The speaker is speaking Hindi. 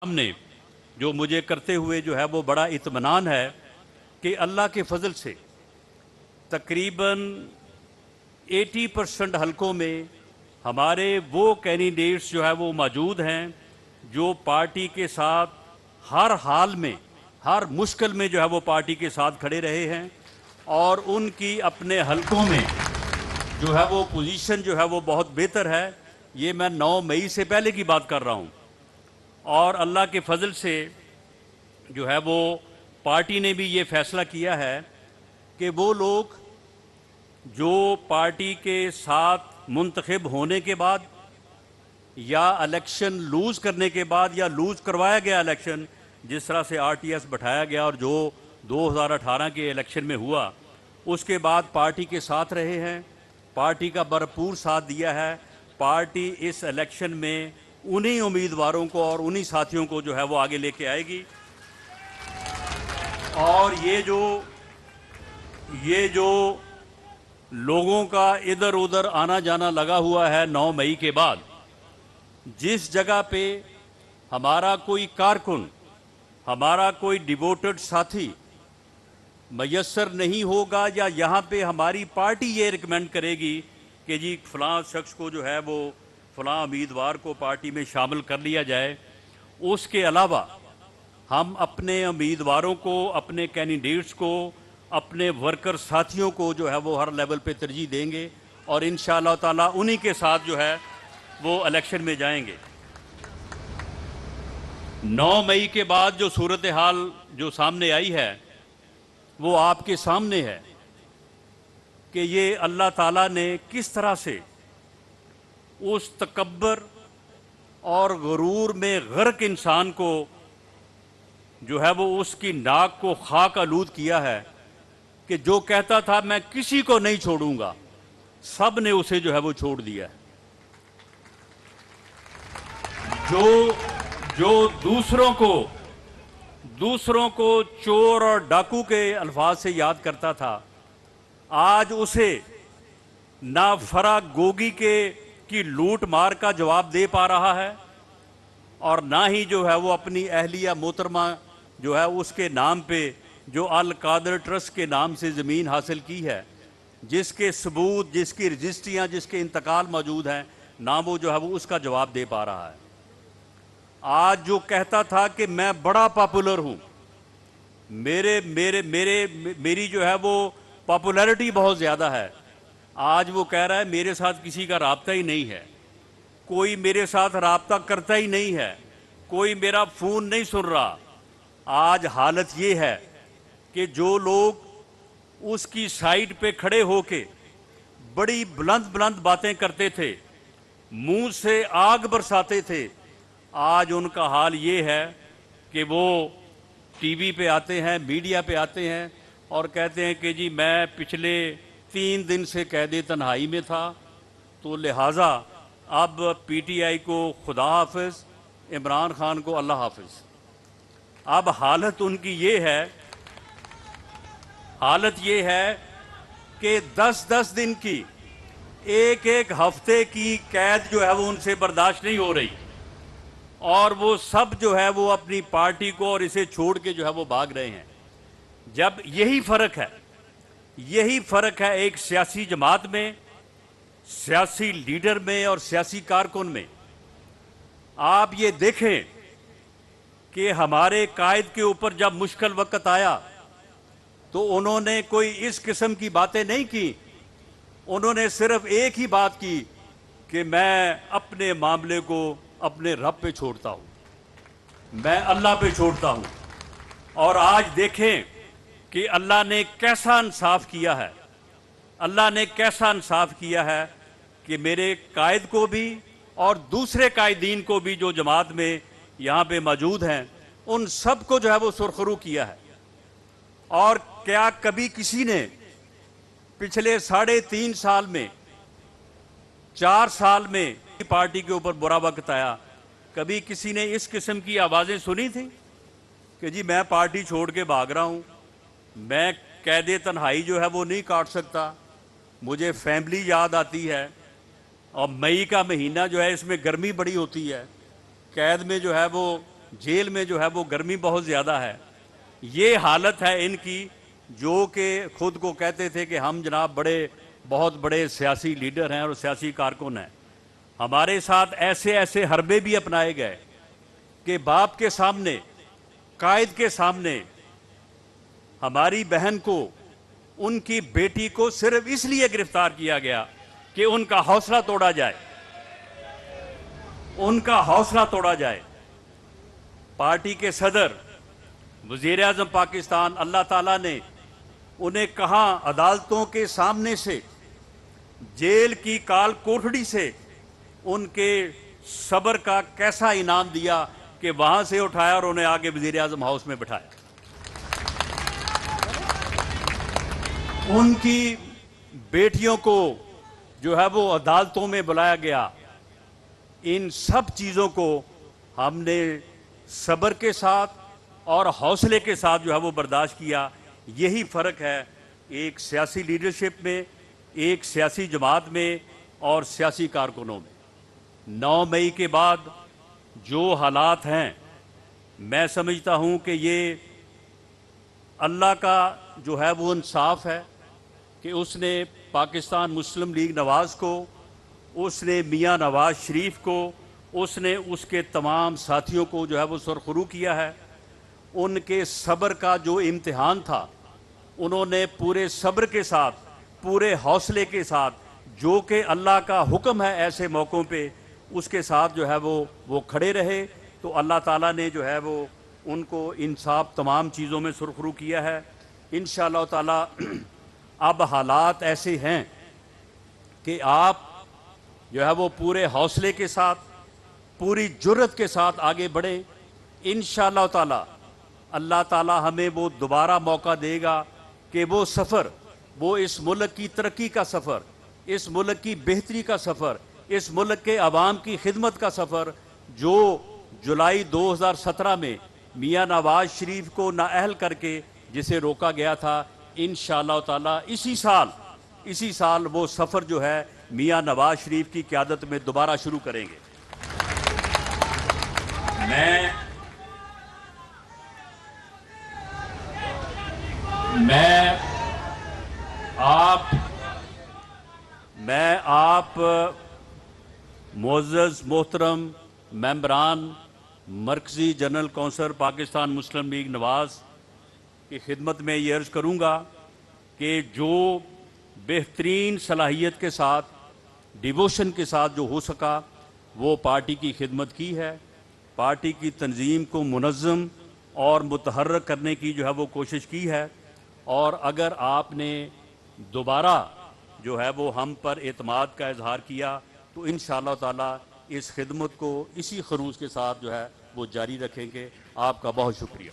सामने जो मुझे करते हुए जो है वो बड़ा इत्मीनान है कि अल्लाह के फजल से तकरीबन 80% हलकों में हमारे वो कैंडिडेट्स जो है वो मौजूद हैं जो पार्टी के साथ हर हाल में, हर मुश्किल में जो है वो पार्टी के साथ खड़े रहे हैं और उनकी अपने हलकों में जो है वो पोजीशन जो है वो बहुत बेहतर है। ये मैं 9 मई से पहले की बात कर रहा हूँ और अल्लाह के फजल से जो है वो पार्टी ने भी ये फैसला किया है कि वो लोग जो पार्टी के साथ मुंतखब होने के बाद या इलेक्शन लूज़ करने के बाद या लूज़ करवाया गया इलेक्शन, जिस तरह से RTS बैठाया गया और जो 2018 के इलेक्शन में हुआ, उसके बाद पार्टी के साथ रहे हैं, पार्टी का भरपूर साथ दिया है। पार्टी इस इलेक्शन में उन्हीं उम्मीदवारों को और उन्हीं साथियों को जो है वो आगे लेके आएगी। और ये जो लोगों का इधर उधर आना जाना लगा हुआ है 9 मई के बाद, जिस जगह पे हमारा कोई कारकुन, हमारा कोई डिवोटेड साथी मयसर नहीं होगा या यहाँ पे हमारी पार्टी ये रिकमेंड करेगी कि जी फ़लाँ शख्स को जो है वो फ़लाँ उम्मीदवार को पार्टी में शामिल कर लिया जाए, उसके अलावा हम अपने उम्मीदवारों को, अपने कैंडिडेट्स को, अपने वर्कर साथियों को जो है वो हर लेवल पे तरजीह देंगे और इंशाअल्लाह ताला उन्हीं के साथ जो है वो इलेक्शन में जाएंगे। 9 मई के बाद जो सूरत हाल जो सामने आई है वो आपके सामने है कि ये अल्लाह ताला ने किस तरह से उस तकब्बर और गुरूर में गर्क इंसान को जो है वो उसकी नाक को खाक आलूद किया है कि जो कहता था मैं किसी को नहीं छोड़ूंगा, सब ने उसे जो है वो छोड़ दिया है। जो दूसरों को चोर और डाकू के अल्फाज से याद करता था, आज उसे ना फरा गोगी की लूट मार का जवाब दे पा रहा है और ना ही जो है वो अपनी अहलिया मोहतरमा जो है उसके नाम पे जो अल कादर ट्रस्ट के नाम से ज़मीन हासिल की है, जिसके सबूत, जिसकी रजिस्ट्रियाँ, जिसके इंतकाल मौजूद हैं, ना वो जो है वो उसका जवाब दे पा रहा है। आज जो कहता था कि मैं बड़ा पॉपुलर हूँ, मेरी जो है वो पॉपुलैरिटी बहुत ज़्यादा है, आज वो कह रहा है मेरे साथ किसी का राब्ता ही नहीं है, कोई मेरे साथ राब्ता करता ही नहीं है, कोई मेरा फ़ोन नहीं सुन रहा। आज हालत ये है कि जो लोग उसकी साइड पे खड़े होके बड़ी बुलंद बातें करते थे, मुंह से आग बरसाते थे, आज उनका हाल ये है कि वो टीवी पे आते हैं, मीडिया पे आते हैं और कहते हैं कि जी मैं पिछले 3 दिन से कैद तन्हाई में था, तो लिहाजा अब PTI को खुदा हाफिज, इमरान खान को अल्लाह हाफिज। अब हालत उनकी ये है कि 10-10 दिन की, एक हफ्ते की कैद जो है वो उनसे बर्दाश्त नहीं हो रही और वो सब जो है वो अपनी पार्टी को और इसे छोड़ के जो है वो भाग रहे हैं। जब यही फ़र्क है एक सियासी जमात में, सियासी लीडर में और सियासी कारकुन में। आप ये देखें कि हमारे कायद के ऊपर जब मुश्किल वक्त आया तो उन्होंने कोई इस किस्म की बातें नहीं की, उन्होंने सिर्फ एक ही बात की कि मैं अपने मामले को अपने रब पे छोड़ता हूँ, मैं अल्लाह पे छोड़ता हूँ। और आज देखें कि अल्लाह ने कैसा इंसाफ किया है, अल्लाह ने कैसा इंसाफ किया है कि मेरे कायद को भी और दूसरे कायदीन को भी जो जमात में यहाँ पे मौजूद हैं, उन सब को जो है वो सुरखरू किया है। और क्या कभी किसी ने पिछले 3.5 साल में, 4 साल में पार्टी के ऊपर बुरा वक्त आया, कभी किसी ने इस किस्म की आवाज़ें सुनी थी कि जी मैं पार्टी छोड़ के भाग रहा हूँ, मैं कैद तन्हाई जो है वो नहीं काट सकता, मुझे फैमिली याद आती है और मई का महीना जो है इसमें गर्मी बड़ी होती है, कैद में जो है वो जेल में जो है वो गर्मी बहुत ज़्यादा है। ये हालत है इनकी, जो कि खुद को कहते थे कि हम जनाब बहुत बड़े सियासी लीडर हैं और सियासी कारकुन हैं। हमारे साथ ऐसे ऐसे हरबे भी अपनाए गए कि बाप के सामने, कायद के सामने हमारी बहन को, उनकी बेटी को सिर्फ इसलिए गिरफ्तार किया गया कि उनका हौसला तोड़ा जाए, उनका हौसला तोड़ा जाए। पार्टी के सदर, वजीर आज़म पाकिस्तान, अल्लाह ताला ने उन्हें कहा अदालतों के सामने से, जेल की काल कोठड़ी से उनके सब्र का कैसा इनाम दिया कि वहां से उठाया और उन्हें आगे वजीर आज़म हाउस में बिठाया। उनकी बेटियों को जो है वो अदालतों में बुलाया गया। इन सब चीज़ों को हमने सब्र के साथ और हौसले के साथ जो है वो बर्दाश्त किया। यही फ़र्क है एक सियासी लीडरशिप में, एक सियासी जमात में और सियासी कारकुनों में। 9 मई के बाद जो हालात हैं, मैं समझता हूं कि ये अल्लाह का जो है वो इंसाफ है कि उसने पाकिस्तान मुस्लिम लीग नवाज़ को, उसने मियां नवाज शरीफ को, उसने उसके तमाम साथियों को जो है वो सुरखरू किया है। उनके सब्र का जो इम्तिहान था, उन्होंने पूरे सब्र के साथ, पूरे हौसले के साथ, जो कि अल्लाह का हुक्म है ऐसे मौक़ों पे, उसके साथ जो है वो खड़े रहे। तो अल्लाह ताला ने जो है वो उनको इंसाफ तमाम चीज़ों में सुरखरू किया है। इंशाअल्लाह ताला अब हालात ऐसे हैं कि आप जो है वो पूरे हौसले के साथ, पूरी जुर्रत के साथ आगे बढ़े। इंशाअल्लाह ताला अल्लाह ताला हमें वो दोबारा मौका देगा कि वो सफ़र, वो इस मुल्क की तरक्की का सफ़र, इस मुल्क की बेहतरी का सफ़र, इस मुल्क के अवाम की खिदमत का सफ़र, जो जुलाई 2017 में मियां नवाज शरीफ को नाअहल करके जिसे रोका गया था, इंशाअल्लाह ताला इसी साल वो सफ़र जो है मियां नवाज शरीफ की क़यादत में दोबारा शुरू करेंगे। मैं आप मुअज़्ज़ज़ मोहतरम मेंबरान मरकज़ी जनरल कौंसिल पाकिस्तान मुस्लिम लीग नवाज़ की खिदमत में ये अर्ज़ करूँगा कि जो बेहतरीन सलाहियत के साथ, डिवोशन के साथ जो हो सका, वो पार्टी की खिदमत की है। पार्टी की तंजीम को मुनज़्ज़म और मुतहर्रिक करने की जो है वो कोशिश की है। और अगर आपने दोबारा जो है वो हम पर एतमाद का इजहार किया तो इंशाअल्लाह ताला इस खिदमत को इसी खरूज के साथ जो है वो जारी रखेंगे। आपका बहुत शुक्रिया।